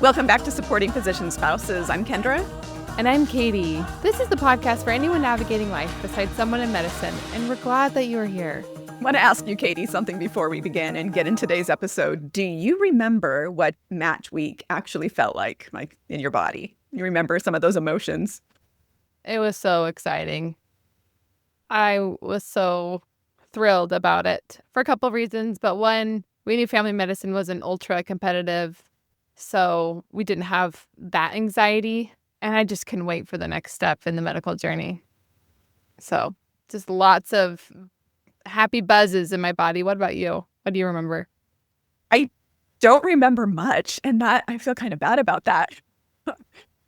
Welcome back to Supporting Physician Spouses. I'm Kendra. And I'm Katie. This is the podcast for anyone navigating life besides someone in medicine, and we're glad that you are here. I want to ask you, Katie, something before we begin and get in today's episode. Do you remember what match week actually felt like in your body? You remember some of those emotions? It was so exciting. I was so thrilled about it for a couple of reasons, but one, we knew family medicine wasn't ultra competitive, so we didn't have that anxiety, and I just couldn't wait for the next step in the medical journey. So just lots of happy buzzes in my body. What about you? What do you remember? I don't remember much, and I feel kind of bad about that.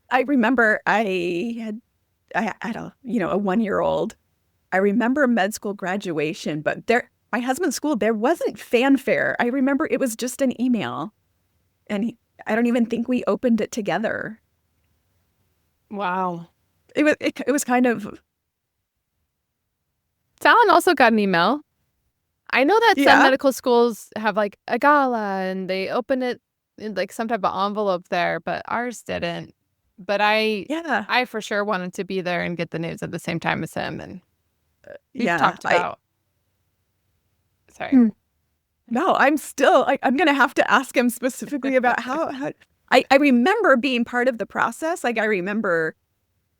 I remember I had a 1-year-old. I remember med school graduation, but my husband's school, there wasn't fanfare. I remember it was just an email, and I don't even think we opened it together. Wow. It was kind of. Fallon also got an email. I know that Yeah. some medical schools have like a gala and they open it in like some type of envelope there, but ours didn't. But I for sure wanted to be there and get the news at the same time as him. And we've talked about. Sorry. No, I'm going to have to ask him specifically about how I remember being part of the process. I remember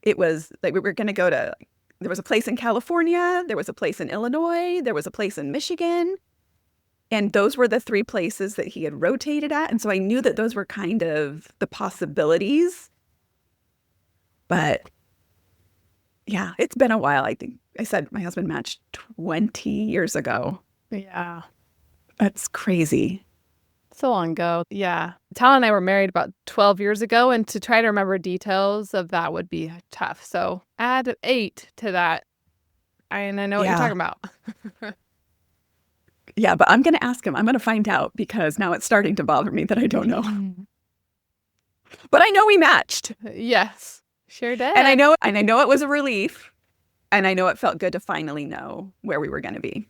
it was we were going to go to, there was a place in California, there was a place in Illinois, there was a place in Michigan. And those were the 3 places that he had rotated at. And so I knew that those were kind of the possibilities. But yeah, it's been a while. I think I said my husband matched 20 years ago. Yeah. That's crazy. So long ago. Yeah. Tal and I were married about 12 years ago, and to try to remember details of that would be tough. So add 8 to that. And I know what you're talking about. Yeah, but I'm going to ask him. I'm going to find out because now it's starting to bother me that I don't know. But I know we matched. Yes, sure did. And I know it was a relief. And I know it felt good to finally know where we were going to be.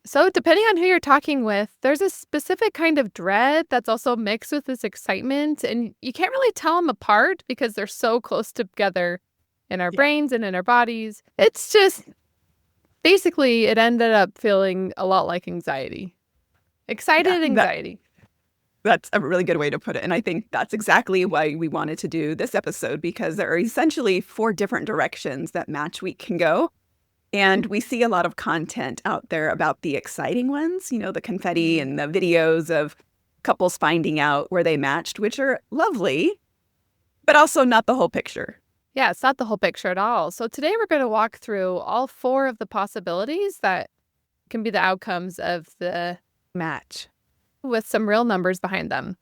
So depending on who you're talking with, there's a specific kind of dread that's also mixed with this excitement. And you can't really tell them apart because they're so close together in our brains and in our bodies. It's just, basically, it ended up feeling a lot like anxiety. Excited anxiety. That's a really good way to put it. And I think that's exactly why we wanted to do this episode, because there are essentially 4 different directions that match week can go. And we see a lot of content out there about the exciting ones, the confetti and the videos of couples finding out where they matched, which are lovely, but also not the whole picture. Yeah, it's not the whole picture at all. So today we're going to walk through all 4 of the possibilities that can be the outcomes of the match with some real numbers behind them,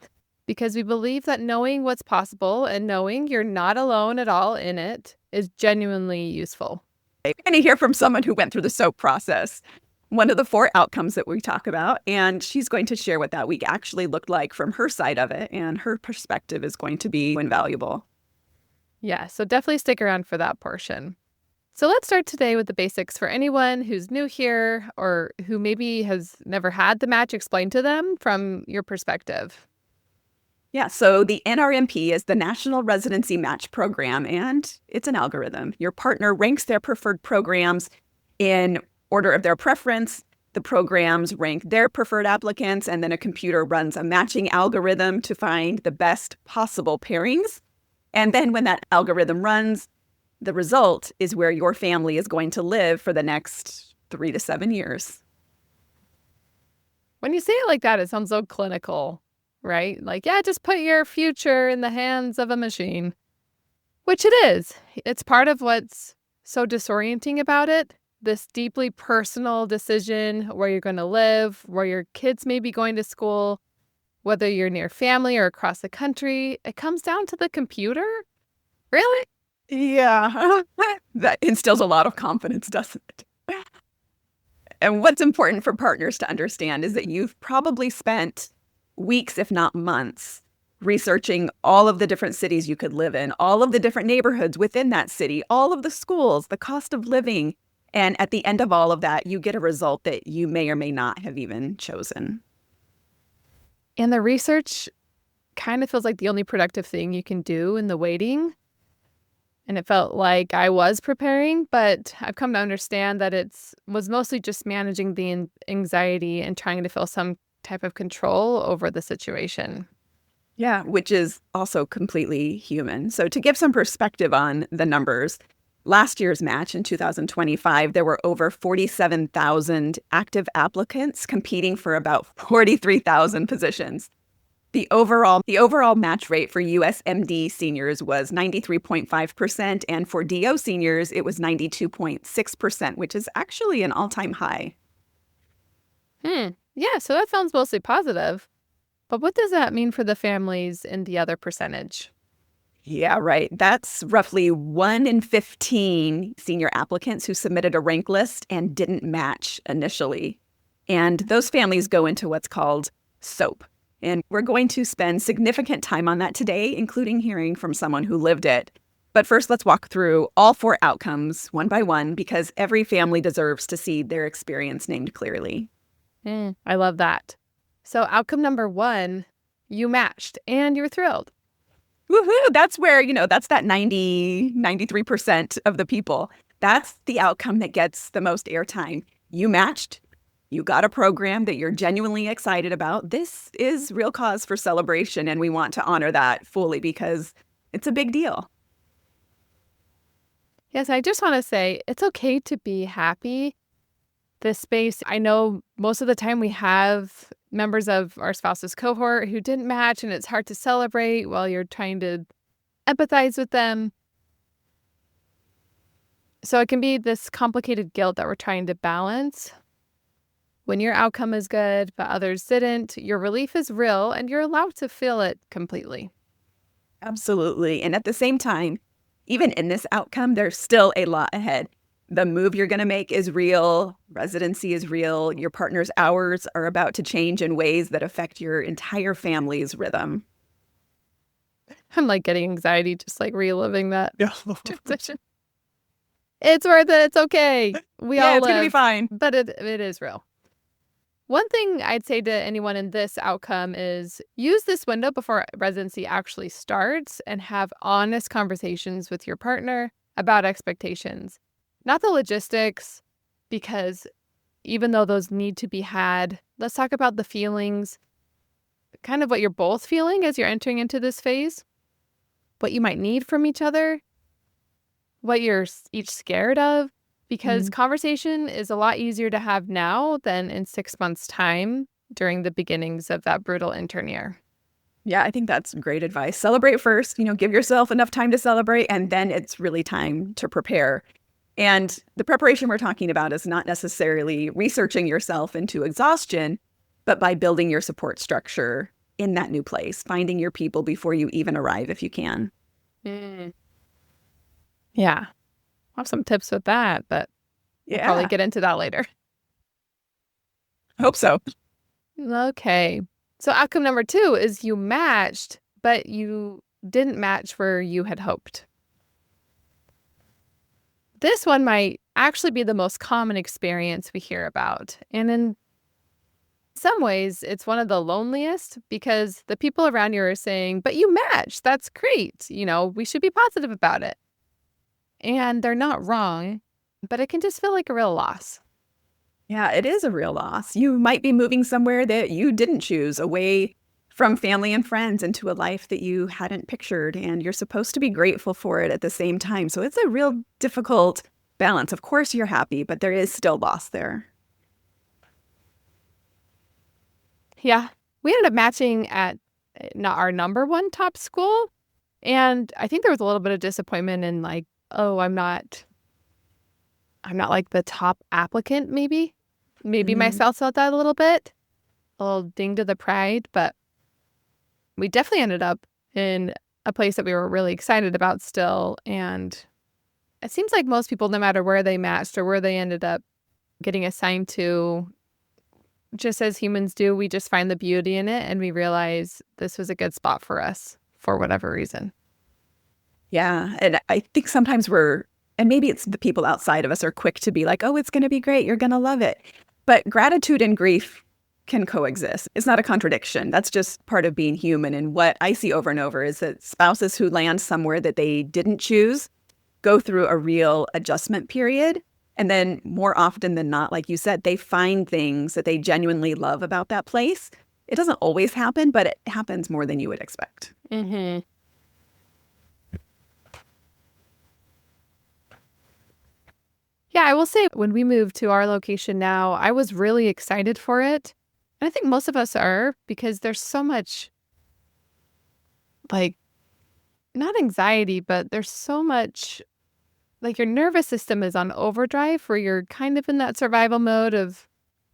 because we believe that knowing what's possible and knowing you're not alone at all in it is genuinely useful. We're going to hear from someone who went through the SOAP process, one of the 4 outcomes that we talk about, and she's going to share what that week actually looked like from her side of it, and her perspective is going to be invaluable. Yeah, so definitely stick around for that portion. So let's start today with the basics for anyone who's new here or who maybe has never had the match explained to them from your perspective. Yeah, so the NRMP is the National Residency Match Program, and it's an algorithm. Your partner ranks their preferred programs in order of their preference. The programs rank their preferred applicants, and then a computer runs a matching algorithm to find the best possible pairings. And then when that algorithm runs, the result is where your family is going to live for the next 3 to 7 years. When you say it like that, it sounds so clinical. Right? Like, yeah, just put your future in the hands of a machine, which it is. It's part of what's so disorienting about it. This deeply personal decision where you're going to live, where your kids may be going to school, whether you're near family or across the country. It comes down to the computer. Really? Yeah, that instills a lot of confidence, doesn't it? And what's important for partners to understand is that you've probably spent weeks, if not months, researching all of the different cities you could live in, all of the different neighborhoods within that city, all of the schools, the cost of living, And at the end of all of that, you get a result that you may or may not have even chosen. And the research kind of feels like the only productive thing you can do in the waiting. And it felt like I was preparing, but I've come to understand that was mostly just managing the anxiety and trying to feel some type of control over the situation. Yeah, which is also completely human. So to give some perspective on the numbers, last year's match in 2025, there were over 47,000 active applicants competing for about 43,000 positions. The overall match rate for USMD seniors was 93.5%, and for DO seniors, it was 92.6%, which is actually an all-time high. Yeah, so that sounds mostly positive. But what does that mean for the families in the other percentage? Yeah, right. That's roughly 1 in 15 senior applicants who submitted a rank list and didn't match initially. And those families go into what's called SOAP. And we're going to spend significant time on that today, including hearing from someone who lived it. But first, let's walk through all 4 outcomes one by one, because every family deserves to see their experience named clearly. I love that. So outcome number 1, you matched and you're thrilled. Woohoo! That's where, that's that 93% of the people. That's the outcome that gets the most airtime. You matched. You got a program that you're genuinely excited about. This is real cause for celebration, and we want to honor that fully because it's a big deal. Yes, I just want to say it's okay to be happy. This space, I know most of the time we have members of our spouse's cohort who didn't match, and it's hard to celebrate while you're trying to empathize with them. So it can be this complicated guilt that we're trying to balance. When your outcome is good, but others didn't, your relief is real and you're allowed to feel it completely. Absolutely. And at the same time, even in this outcome, there's still a lot ahead. The move you're going to make is real. Residency is real. Your partner's hours are about to change in ways that affect your entire family's rhythm. I'm like getting anxiety just like reliving that transition. It's worth it. It's okay. We all live. It's going to be fine. But it is real. One thing I'd say to anyone in this outcome is use this window before residency actually starts and have honest conversations with your partner about expectations. Not the logistics, because even though those need to be had, let's talk about the feelings, kind of what you're both feeling as you're entering into this phase, what you might need from each other, what you're each scared of, because conversation is a lot easier to have now than in 6 months' time during the beginnings of that brutal intern year. Yeah, I think that's great advice. Celebrate first, give yourself enough time to celebrate, and then it's really time to prepare. And the preparation we're talking about is not necessarily researching yourself into exhaustion, but by building your support structure in that new place, finding your people before you even arrive if you can. Yeah. I have some tips with that, but we'll probably get into that later. Hope so. Okay. So outcome number 2 is you matched, but you didn't match where you had hoped. This one might actually be the most common experience we hear about. And in some ways, it's one of the loneliest because the people around you are saying, but you matched. That's great. We should be positive about it. And they're not wrong, but it can just feel like a real loss. Yeah, it is a real loss. You might be moving somewhere that you didn't choose, away from family and friends into a life that you hadn't pictured, and you're supposed to be grateful for it at the same time. So it's a real difficult balance. Of course you're happy, but there is still loss there. Yeah, we ended up matching at not our number 1 top school, and I think there was a little bit of disappointment in like, oh, I'm not like the top applicant, maybe. Maybe myself felt that a little bit. A little ding to the pride, but we definitely ended up in a place that we were really excited about still. And it seems like most people, no matter where they matched or where they ended up getting assigned to, just as humans do, we just find the beauty in it and we realize this was a good spot for us for whatever reason. Yeah. And I think sometimes we're And maybe it's the people outside of us are quick to be like, oh, it's going to be great. You're going to love it. But gratitude and grief can coexist. It's not a contradiction. That's just part of being human. And what I see over and over is that spouses who land somewhere that they didn't choose go through a real adjustment period. And then more often than not, like you said, they find things that they genuinely love about that place. It doesn't always happen, but it happens more than you would expect. Mm-hmm. Yeah, I will say when we moved to our location now, I was really excited for it. And I think most of us are, because there's so much, like, not anxiety, but there's so much, like, your nervous system is on overdrive where you're kind of in that survival mode of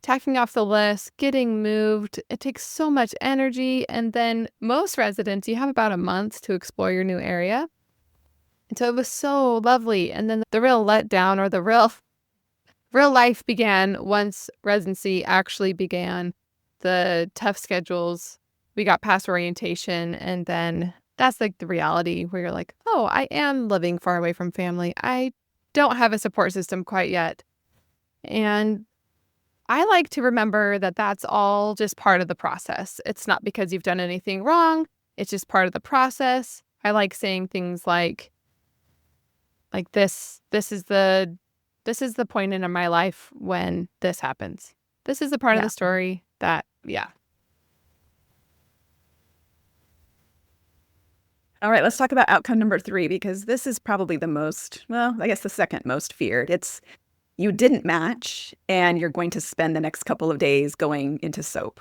tacking off the list, getting moved. It takes so much energy. And then most residents, you have about a month to explore your new area. And so it was so lovely. And then the real letdown, or the real life, began once residency actually began. The tough schedules, we got past orientation, and then that's like the reality where you're like, oh, I am living far away from family. I don't have a support system quite yet. And I like to remember that that's all just part of the process. It's not because you've done anything wrong. It's just part of the process. I like saying things like this is the point in my life when this happens. This is the part of the story that, yeah. All right, let's talk about outcome number 3, because this is probably the most, well, I guess the second most feared. It's you didn't match, and you're going to spend the next couple of days going into SOAP.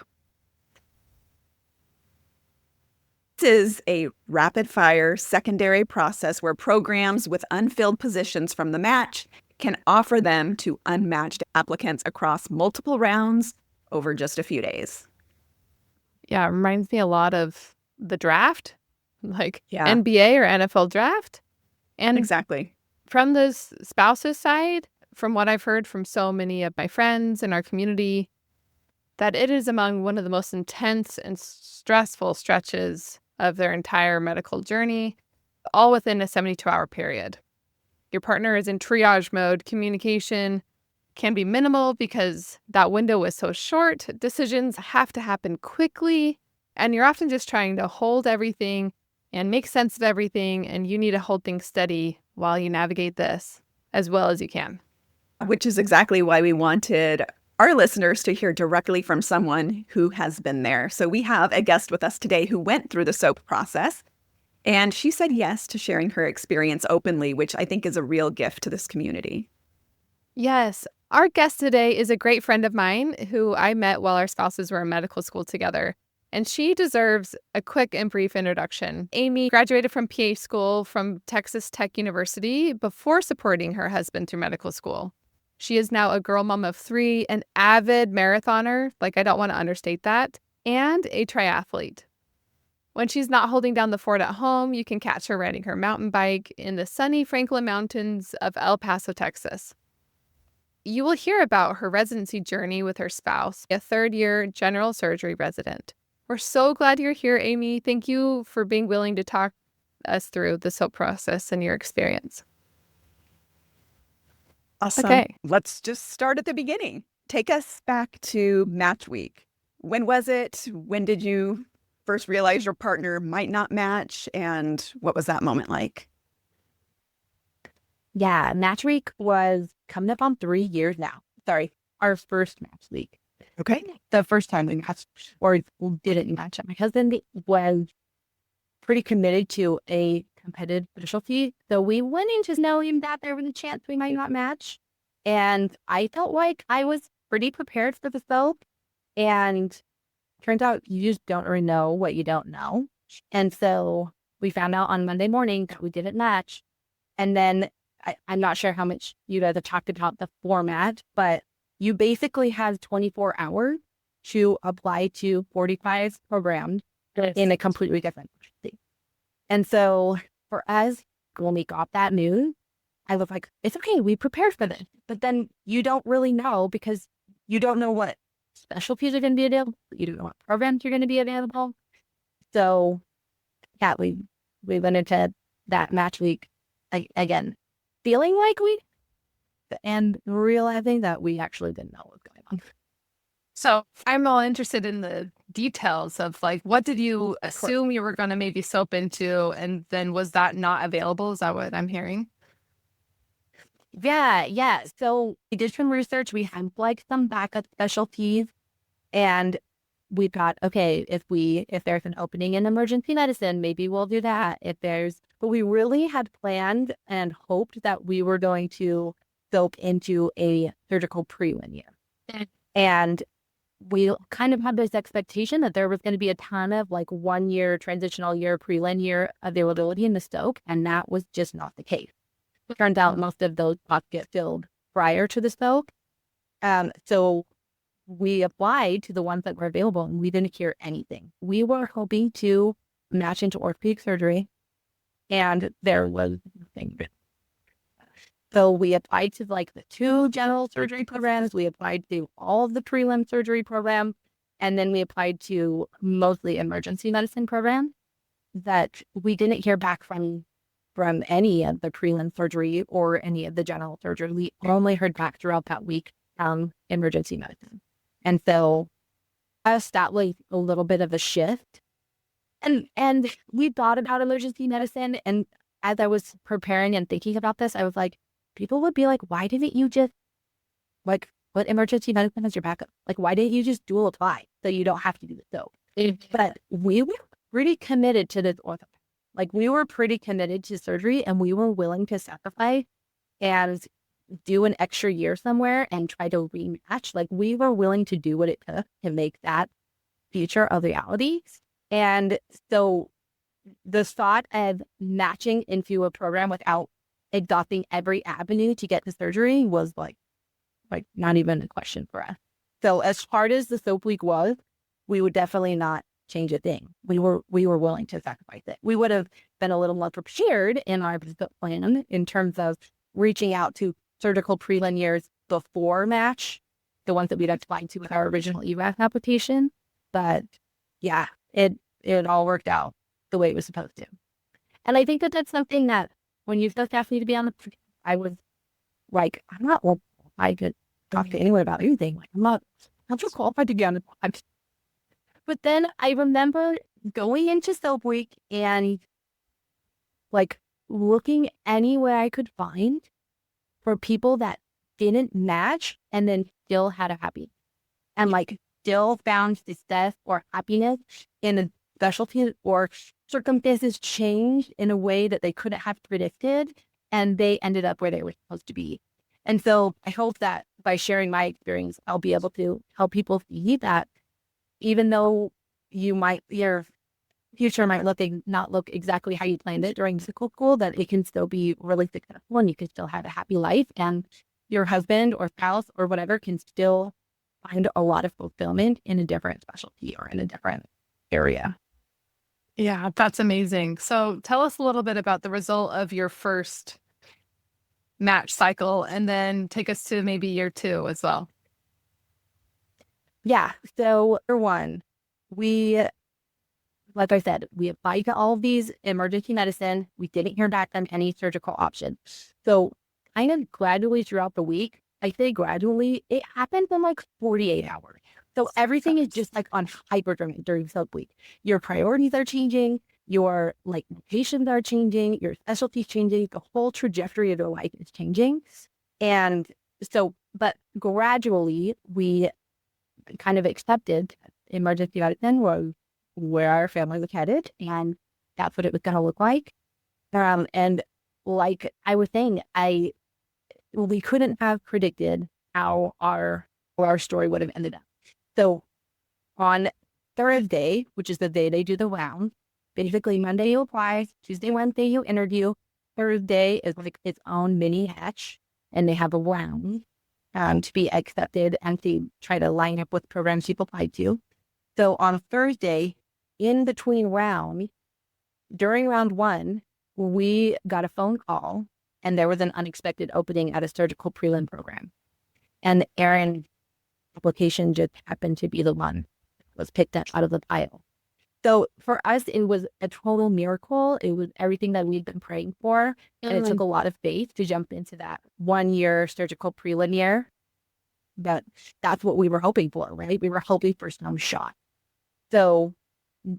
This is a rapid-fire secondary process where programs with unfilled positions from the match can offer them to unmatched applicants across multiple rounds over just a few days. Yeah, it reminds me a lot of the draft, like NBA or NFL draft. And exactly. From the spouse's side, from what I've heard from so many of my friends in our community, that it is among one of the most intense and stressful stretches of their entire medical journey, all within a 72-hour period. Your partner is in triage mode. Communication can be minimal because that window is so short. Decisions have to happen quickly, and you're often just trying to hold everything and make sense of everything, and you need to hold things steady while you navigate this as well as you can. Which is exactly why we wanted our listeners to hear directly from someone who has been there. So we have a guest with us today who went through the SOAP process, and she said yes to sharing her experience openly, which I think is a real gift to this community. Yes. Our guest today is a great friend of mine who I met while our spouses were in medical school together, and she deserves a quick and brief introduction. Amy graduated from PA school from Texas Tech University before supporting her husband through medical school. She is now a girl mom of 3, an avid marathoner, like I don't want to understate that, and a triathlete. When she's not holding down the fort at home, you can catch her riding her mountain bike in the sunny Franklin Mountains of El Paso, Texas. You will hear about her residency journey with her spouse, a third-year general surgery resident. We're so glad you're here, Amy. Thank you for being willing to talk us through the SOAP process and your experience. Awesome. Okay. Let's just start at the beginning. Take us back to match week. When was it? When did you first realize your partner might not match? And what was that moment like? Yeah, match week was coming up on 3 years now. Sorry, our first match week. Okay. The first time we matched or didn't match up. My husband was pretty committed to a competitive specialty. So we went into knowing that there was a chance we might not match. And I felt like I was pretty prepared for the SOAP. And turns out you just don't really know what you don't know. And so we found out on Monday morning that we didn't match. And then I'm not sure how much you guys have talked about the format, but you basically have 24 hours to apply to 45 programs in a completely different specialty. And so for us, when we got that news, I was like, it's okay, we prepared for this. But then you don't really know because you don't know what specialties are going to be available. You don't know what programs are going to be available. So yeah, we went into that match week again, feeling like and realizing that we actually didn't know what was going on. So I'm all interested in the details of like, what did you assume you were going to maybe soap into? And then was that not available? Is that what I'm hearing? Yeah. So we did some research. We had like some backup specialties, and we thought, okay, if there's an opening in emergency medicine, maybe we'll do that. But we really had planned and hoped that we were going to soak into a surgical prelim. And we kind of had this expectation that there was going to be a ton of like 1 year transitional year, prelim year availability in the Stoke, and that was just not the case. It turns out most of those spots get filled prior to the Stoke. So we applied to the ones that were available, and we didn't hear anything. We were hoping to match into orthopedic surgery, and there was nothing. So we applied to like the 2 general surgery programs. We applied to all of the prelim surgery programs, and then we applied to mostly emergency medicine programs that we didn't hear back from any of the prelim surgery or any of the general surgery. We only heard back throughout that week from emergency medicine. And so that was a little bit of a shift. And we thought about emergency medicine, and as I was preparing and thinking about this, I was like, people would be like, why didn't you just like put emergency medicine as your backup? Like, why didn't you just dual apply so you don't have to do the SOAP? But we were pretty committed to this ortho. Like, we were pretty committed to surgery, and we were willing to sacrifice and do an extra year somewhere and try to rematch. Like, we were willing to do what it took to make that future a reality. And so the thought of matching into a program without exhausting every avenue to get to surgery was like not even a question for us. So as hard as the SOAP week was, we would definitely not change a thing. We were willing to sacrifice it. We would have been a little more prepared in our plan in terms of reaching out to surgical prelim years before match, the ones that we'd applied to with our original ERAS application. But yeah, it all worked out the way it was supposed to. And I think that that's something that when you just asked me to be on the, I was like, I'm not I could talk to anyone about anything. Like, I'm not so qualified to be on the. But then I remember going into Soap Week and like looking anywhere I could find for people that didn't match and then still had a happy and like still found success or happiness in a specialty, or circumstances changed in a way that they couldn't have predicted, and they ended up where they were supposed to be. And so I hope that by sharing my experience, I'll be able to help people see that even though your future might not look exactly how you planned it during school, that it can still be really successful and you can still have a happy life, and your husband or spouse or whatever can still find a lot of fulfillment in a different specialty or in a different area. Yeah, that's amazing. So tell us a little bit about the result of your first match cycle, and then take us to maybe year 2 as well. Yeah. So year 1, like I said, we applied to all of these emergency medicine. We didn't hear back on any surgical option. So kind of gradually throughout the week, I say gradually, it happens in like 48 hours. So everything is just like on hyperdrive during Soap Week. Your priorities are changing, your like locations are changing, your specialties changing, the whole trajectory of your life is changing. And so, but gradually we kind of accepted emergency medicine was where our family was headed, and that's what it was going to look like. And like I was saying, we couldn't have predicted how our story would have ended up. So on Thursday, which is the day they do the round, basically Monday you apply, Tuesday, Wednesday you interview, Thursday is like its own mini hatch, and they have a round to be accepted and to try to line up with programs you've applied to. So on Thursday, in between rounds, during round 1, we got a phone call, and there was an unexpected opening at a surgical prelim program. And Erin's application just happened to be the one that was picked up out of the pile. So for us, it was a total miracle. It was everything that we'd been praying for. And it took a lot of faith to jump into that 1-year surgical prelinear. That's what we were hoping for, right? We were hoping for some shot. So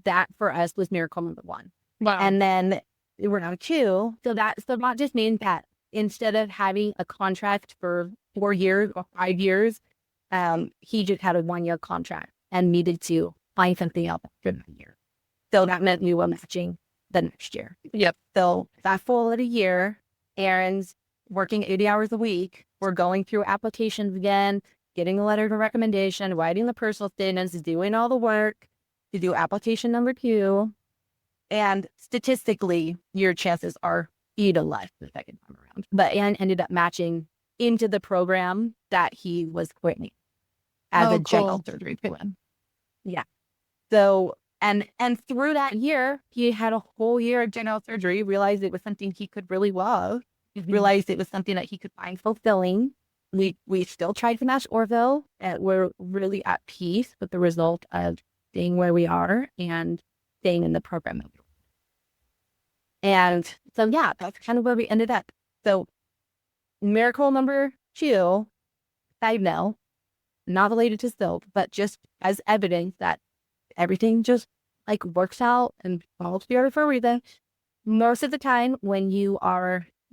that for us was miracle number one. Wow. And then we're now 2. So that just means that instead of having a contract for 4 years or 5 years, he just had a 1-year contract and needed to find something else after that year. So that meant we were matching the next year. Yep. So fast forward a year, Aaron's working 80 hours a week. We're going through applications again, getting a letter of recommendation, writing the personal statements, doing all the work to do application number 2. And statistically, your chances are even less the second time around. But Aaron ended up matching into the program that he was quitting as a general surgery prelim. Yeah. So, and through that year, he had a whole year of general surgery, realized it was something he could really love, realized it was something that he could find fulfilling. We still tried to match ortho, and we're really at peace with the result of staying where we are and staying in the program. And so, yeah, that's kind of where we ended up. So miracle number 2, side note, not related to silk, but just as evidence that everything just like works out and falls together for a reason. Most of the time when you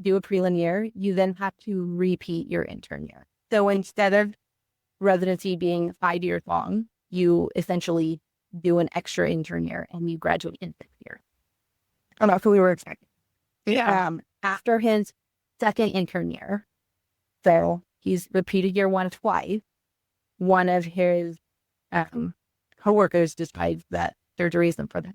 do a prelim year, you then have to repeat your intern year. So instead of residency being 5 years long, you essentially do an extra intern year and you graduate in 6 years. And that's what we were expecting. Yeah. After his second intern year, so he's repeated year 1 twice. One of his coworkers decides that surgery isn't for them.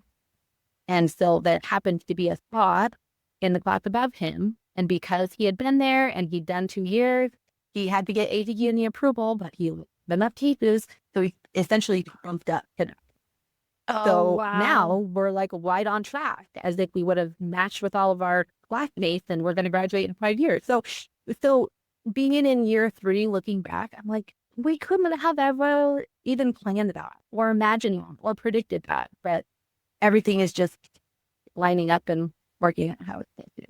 And so there happens to be a spot in the class above him. And because he had been there and he'd done 2 years, he had to get ATU approval, but he had enough cases. So he essentially bumped up to them. So now we're like right on track, as if we would have matched with all of our classmates and we're going to graduate in 5 years. So being in year 3, looking back, I'm like, we couldn't have ever even planned that or imagined or predicted that. But everything is just lining up and working out how it's supposed to.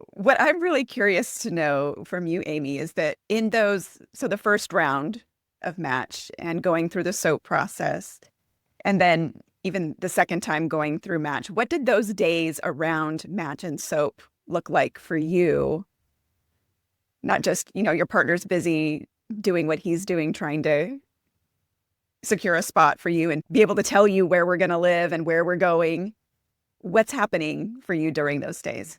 What I'm really curious to know from you, Amy, is that in the first round of match and going through the SOAP process, and then even the second time going through match, what did those days around match and SOAP look like for you? Not just, your partner's busy doing what he's doing, trying to secure a spot for you and be able to tell you where we're going to live and where we're going. What's happening for you during those days?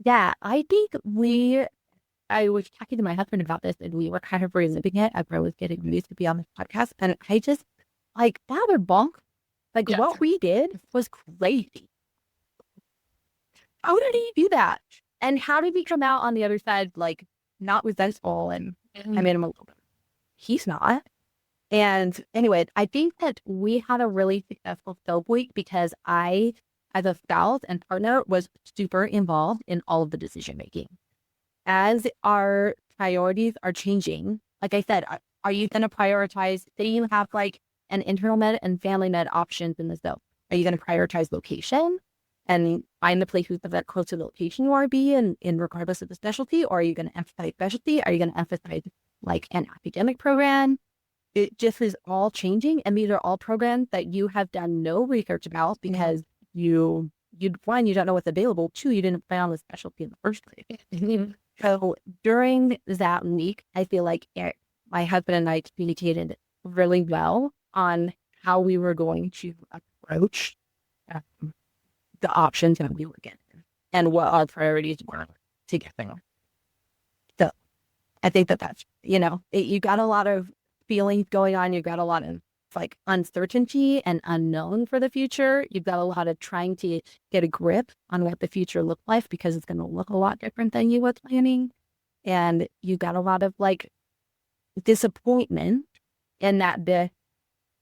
Yeah, I think I was talking to my husband about this and we were kind of reliving it as I was getting used to be on this podcast. And I just that would bonk. What we did was crazy. How did he do that? And how did he come out on the other side, not resentful? And I made him a little bit. He's not. And anyway, I think that we had a really successful SOAP week because I, as a spouse and partner, was super involved in all of the decision making. As our priorities are changing, like I said, are you going to prioritize, say you have an internal med and family med options in the SOAP? Are you going to prioritize location and find the places that are close to the location you want to be in regardless of the specialty? Or are you going to emphasize specialty? Are you going to emphasize an academic program? It just is all changing. And these are all programs that you have done no research about because one, you don't know what's available. 2, you didn't plan on the specialty in the first place. So during that week, I feel like my husband and I communicated really well on how we were going to approach the options that we were getting and what our priorities were together. So I think that's, you got a lot of feelings going on. You got a lot of uncertainty and unknown for the future. You've got a lot of trying to get a grip on what the future looks like because it's going to look a lot different than you were planning. And you got a lot of disappointment in that the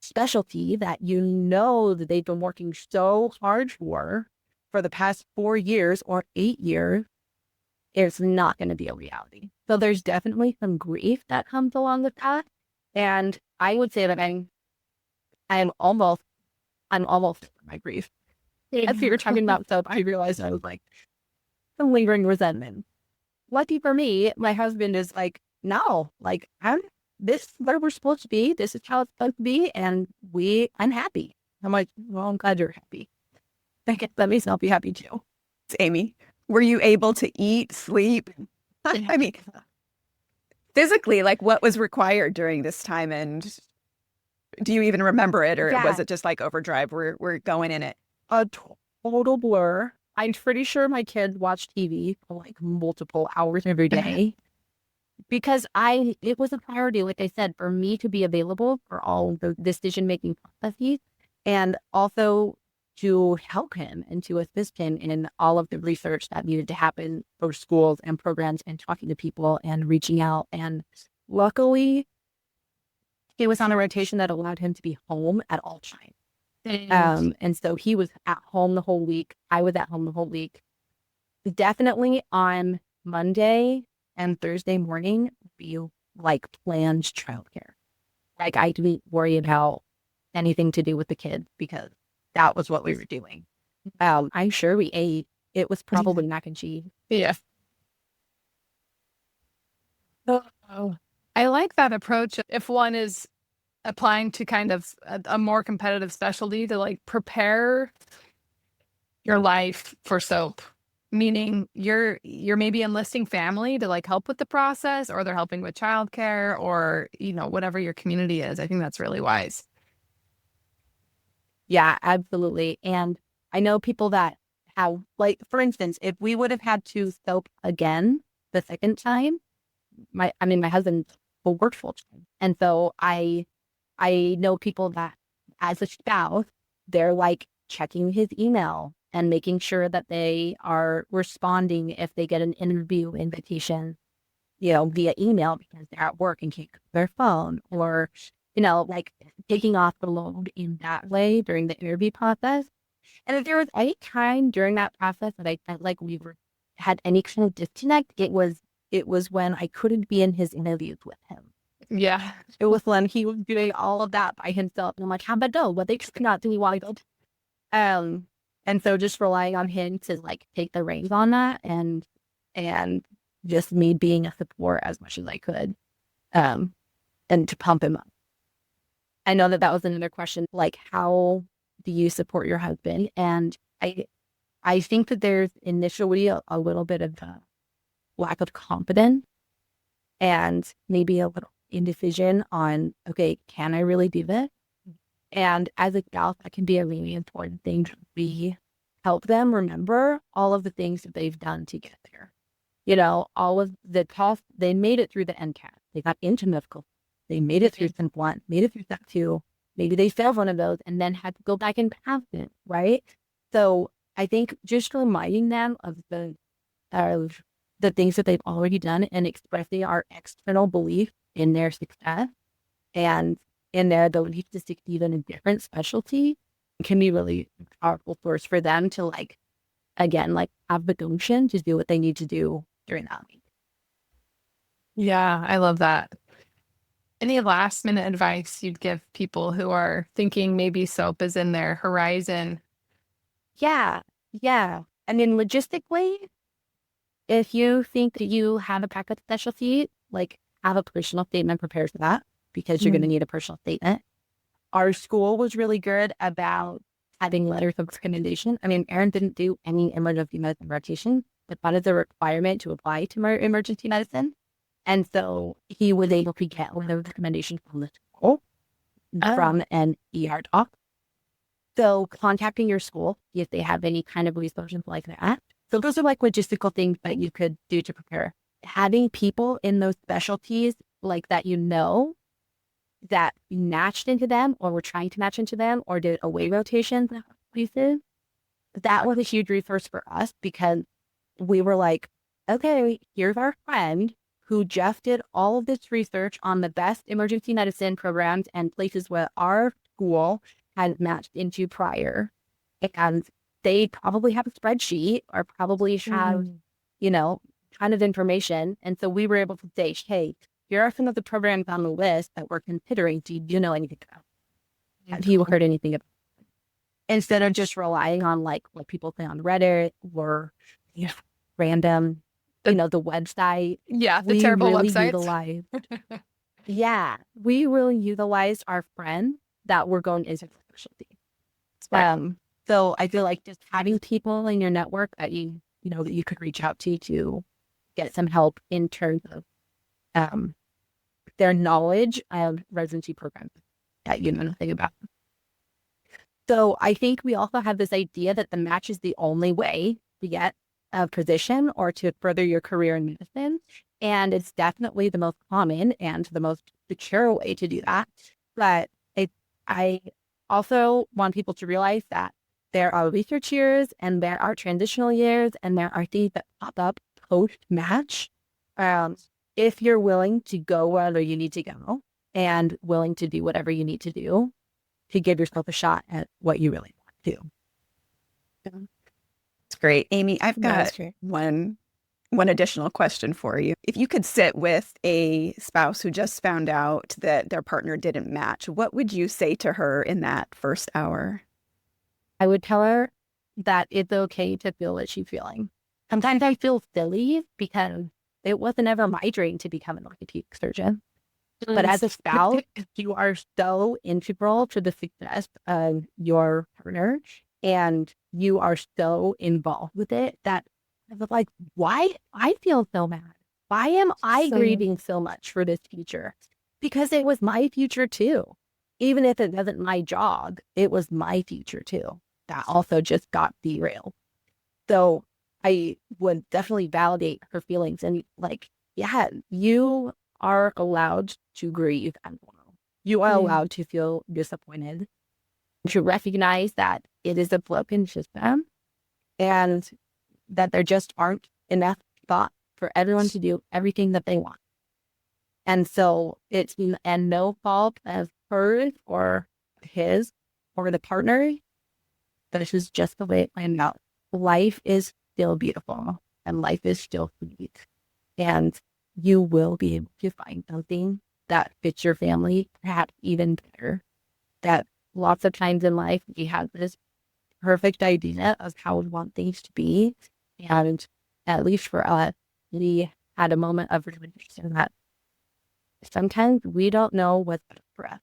specialty that that they've been working so hard for the past 4 years or 8 years is not going to be a reality. So there's definitely some grief that comes along with that. And I would say that I'm I'm almost over my grief. As we were talking about stuff, I realized I was like, some lingering resentment. Lucky for me, my husband is like, no, like, this is where we're supposed to be. This is how it's supposed to be. And I'm happy. I'm like, well, I'm glad you're happy. That makes me happy too. Amy, were you able to eat, sleep? I mean, physically, like what was required during this time? And do you even remember it? Or was it just like overdrive? We're going in it. A total blur. I'm pretty sure my kids watch TV for like multiple hours every day because it was a priority, like I said, for me to be available for all the decision-making processes and also to help him and to assist him in all of the research that needed to happen for schools and programs and talking to people and reaching out. And luckily, he was on a rotation that allowed him to be home at all times. And so he was at home the whole week. I was at home the whole week. Definitely on Monday and Thursday morning, we like planned childcare. Like I didn't worry about anything to do with the kids because that was what we were doing. I'm sure we ate. It was probably mac and cheese. Yeah. Oh, I like that approach. If one is applying to kind of a more competitive specialty, to like prepare your life for soap, meaning you're maybe enlisting family to like help with the process, or they're helping with childcare, or whatever your community is. I think that's really wise. Yeah, absolutely. And I know people that have, like, for instance, if we would have had to soap again the second time, my husband worked full time, and so I know people that, as a spouse, they're like checking his email and making sure that they are responding if they get an interview invitation, via email because they're at work and can't go to their phone, or, like taking off the load in that way during the interview process. And if there was any time during that process that I felt like had any kind of disconnect, it was when I couldn't be in his interviews with him. Yeah. It was when he was doing all of that by himself. And I'm like, how about no? Well, they just not doing wild. And so just relying on him to like take the reins on that and just me being a support as much as I could. And to pump him up. I know that was another question, like, how do you support your husband? And I think that there's initially a little bit of a lack of confidence and maybe a little indecision on, okay, can I really do this? And as a gal, that can be a really important thing to help them remember all of the things that they've done to get there. All of the tasks, they made it through the NCAT. They got into medical. They made it through Step 1, made it through Step 2. Maybe they failed one of those and then had to go back and pass it, right? So I think just reminding them of the things that they've already done and expressing our external belief in their success and in their ability to succeed in a different specialty can be really powerful source for them to have the gumption to do what they need to do during that week. Yeah, I love that. Any last minute advice you'd give people who are thinking maybe soap is in their horizon? Yeah. I mean, logistically, if you think that you have a practice specialty, like, have a personal statement prepared for that because you're going to need a personal statement. Our school was really good about having letters of recommendation. I mean, Aaron didn't do any emergency medicine rotation, but that is a requirement to apply to emergency medicine. And so he was able to get a letter of recommendation from the school, from an ER doc. So contacting your school, if they have any kind of resources like that. So those are like logistical things that you could do to prepare. Having people in those specialties like that, that matched into them or were trying to match into them or did away rotations in places, that was a huge resource for us because we were like, okay, here's our friend who just did all of this research on the best emergency medicine programs and places where our school had matched into prior. And they probably have a spreadsheet or probably have, kind of information. And so we were able to say, hey, here are some of the programs on the list that we're considering. Do you know anything about? Have you heard anything about instead of just relying on like what people say on Reddit or random, the website? Yeah, the We terrible really websites. utilized, we really utilized our friend that were going into the specialty. So I feel like just having people in your network that that you could reach out to get some help in terms of their knowledge of residency programs that you know nothing about. So I think we also have this idea that the match is the only way to get a position or to further your career in medicine. And it's definitely the most common and the most secure way to do that. But I also want people to realize that there are research years and there are transitional years and there are things that pop up post-match. If you're willing to go wherever you need to go and willing to do whatever you need to do to give yourself a shot at what you really want to. It's great. Amy, I've got one additional question for you. If you could sit with a spouse who just found out that their partner didn't match, what would you say to her in that first hour? I would tell her that it's okay to feel what she's feeling. Sometimes I feel silly because it wasn't ever my dream to become an orthopedic surgeon. But as a spouse, you are so integral to the success of your partner and you are so involved with it that I was like, why I feel so mad? Why am I grieving so much for this future? Because it was my future too. Even if it wasn't my job, it was my future too. That also just got derailed. So I would definitely validate her feelings and you are allowed to grieve as well. You are allowed to feel disappointed, to recognize that it is a broken system and that there just aren't enough thought for everyone to do everything that they want. And so it's no fault of hers or his or the partner. This is just the way it planned out. Life is still beautiful and life is still sweet. And you will be able to find something that fits your family, perhaps even better. That lots of times in life, we have this perfect idea of how we want things to be. And at least for us, we had a moment of realization that sometimes we don't know what's best for us.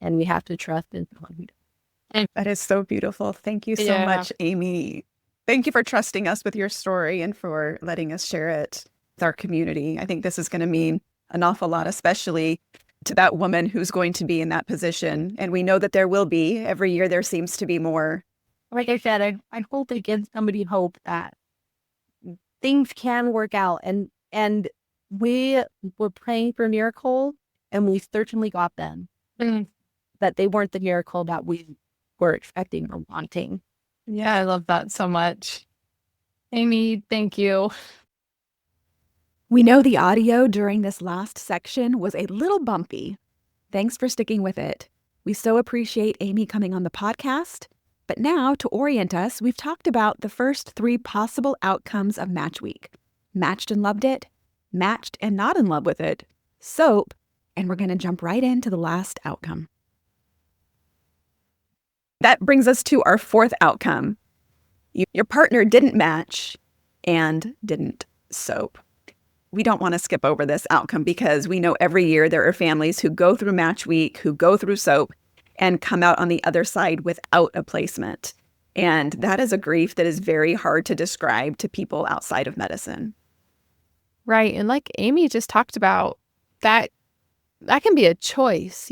And we have to trust in someone who does. That is so beautiful. Thank you so much, Amy. Thank you for trusting us with your story and for letting us share it with our community. I think this is going to mean an awful lot, especially to that woman who's going to be in that position. And we know that there will be. Every year there seems to be more. Like I said, I hope it gives somebody hope that things can work out. And we were praying for miracles, and we certainly got them. That they weren't the miracle that we were expecting or wanting. Yeah, I love that so much. Amy, thank you. We know the audio during this last section was a little bumpy. Thanks for sticking with it. We so appreciate Amy coming on the podcast. But now, to orient us, we've talked about the first 3 possible outcomes of Match Week. Matched and loved it, matched and not in love with it, SOAP, and we're going to jump right into the last outcome. That brings us to our 4th outcome. Your partner didn't match and didn't SOAP. We don't want to skip over this outcome because we know every year there are families who go through Match Week, who go through SOAP, and come out on the other side without a placement. And that is a grief that is very hard to describe to people outside of medicine. Right. And like Amy just talked about, that can be a choice,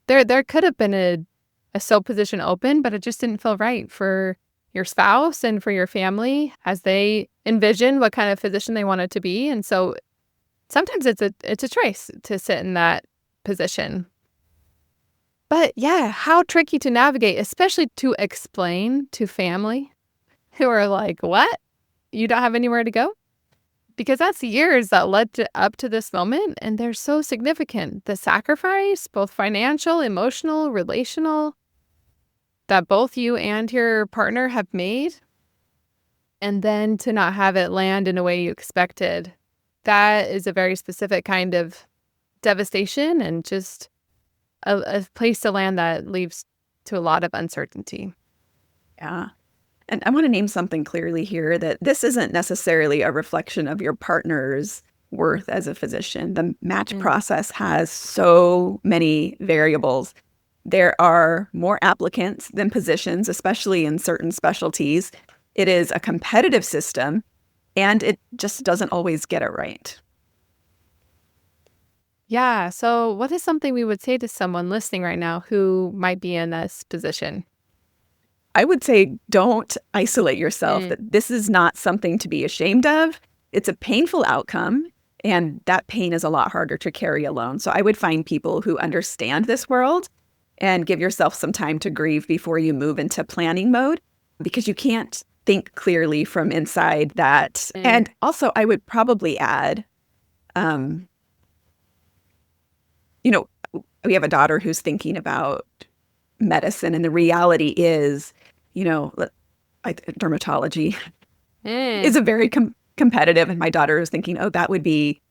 There could have been a SOAP position open, but it just didn't feel right for your spouse and for your family as they envision what kind of physician they want it to be. And so sometimes it's a choice to sit in that position. But yeah, how tricky to navigate, especially to explain to family who are like, what? You don't have anywhere to go? Because that's years that led up to this moment, and they're so significant. The sacrifice, both financial, emotional, relational, that both you and your partner have made, and then to not have it land in a way you expected, that is a very specific kind of devastation and just a place to land that leaves to a lot of uncertainty. Yeah. And I want to name something clearly here that this isn't necessarily a reflection of your partner's worth as a physician. The match process has so many variables. There are more applicants than positions, especially in certain specialties. It is a competitive system, and it just doesn't always get it right. Yeah. So what is something we would say to someone listening right now who might be in this position? I would say don't isolate yourself. That this is not something to be ashamed of. It's a painful outcome, and that pain is a lot harder to carry alone. So I would find people who understand this world and give yourself some time to grieve before you move into planning mode, because you can't think clearly from inside that. And also, I would probably add, we have a daughter who's thinking about medicine, and the reality is, dermatology is a very competitive, and my daughter is thinking, oh, that would be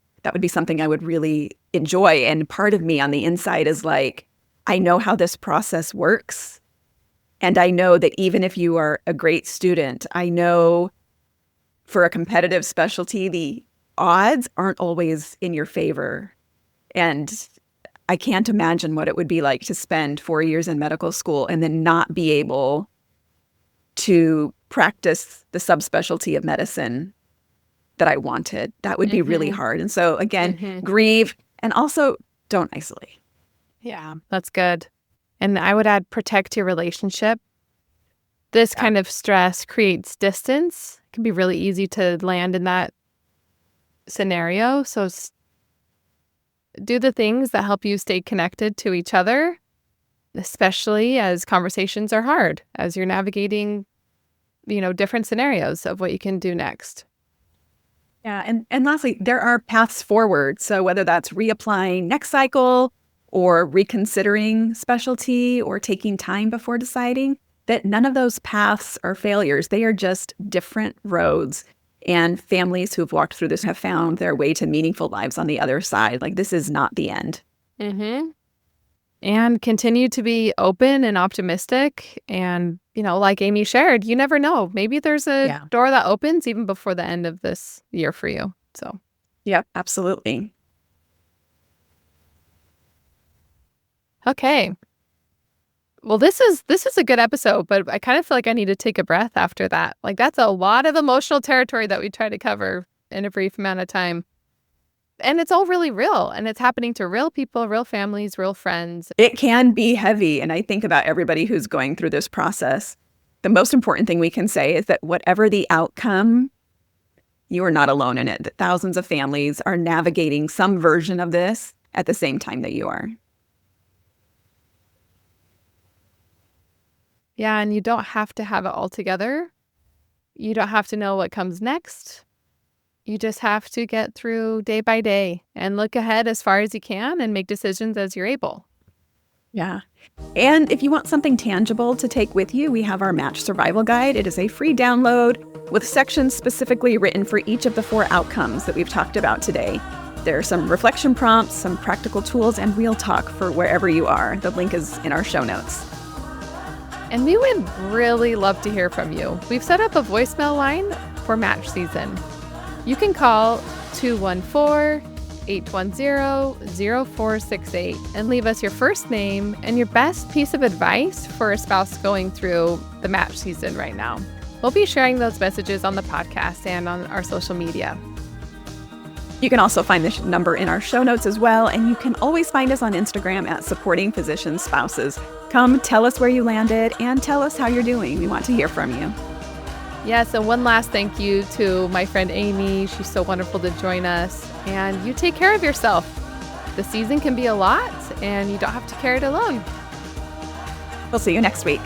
something I would really enjoy. And part of me on the inside is like, I know how this process works, and I know that even if you are a great student, I know for a competitive specialty, the odds aren't always in your favor. And I can't imagine what it would be like to spend 4 years in medical school and then not be able to practice the subspecialty of medicine that I wanted. That would be really hard. And so again, grieve, and also don't isolate. Yeah, that's good. And I would add, protect your relationship. This kind of stress creates distance. It can be really easy to land in that scenario. So do the things that help you stay connected to each other, especially as conversations are hard, as you're navigating, different scenarios of what you can do next. Yeah. And lastly, there are paths forward. So whether that's reapplying next cycle or reconsidering specialty or taking time before deciding, that none of those paths are failures. They are just different roads. And families who've walked through this have found their way to meaningful lives on the other side. Like, this is not the end. And continue to be open and optimistic. And, like Amy shared, you never know. Maybe there's a door that opens even before the end of this year for you. So, yeah, absolutely. Okay. Well, this is a good episode, but I kind of feel like I need to take a breath after that. Like, that's a lot of emotional territory that we try to cover in a brief amount of time. And it's all really real, and it's happening to real people, real families, real friends. It can be heavy, and I think about everybody who's going through this process. The most important thing we can say is that whatever the outcome, you are not alone in it. That thousands of families are navigating some version of this at the same time that you are. Yeah, and you don't have to have it all together. You don't have to know what comes next. You just have to get through day by day and look ahead as far as you can and make decisions as you're able. Yeah. And if you want something tangible to take with you, we have our Match Survival Guide. It is a free download with sections specifically written for each of the 4 outcomes that we've talked about today. There are some reflection prompts, some practical tools, and real talk for wherever you are. The link is in our show notes. And we would really love to hear from you. We've set up a voicemail line for match season. You can call 214-810-0468 and leave us your first name and your best piece of advice for a spouse going through the match season right now. We'll be sharing those messages on the podcast and on our social media. You can also find this number in our show notes as well, and you can always find us on Instagram at Supporting Physician Spouses. Come tell us where you landed and tell us how you're doing. We want to hear from you. Yes, and one last thank you to my friend Amy. She's so wonderful to join us. And you take care of yourself. The season can be a lot, and you don't have to carry it alone. We'll see you next week.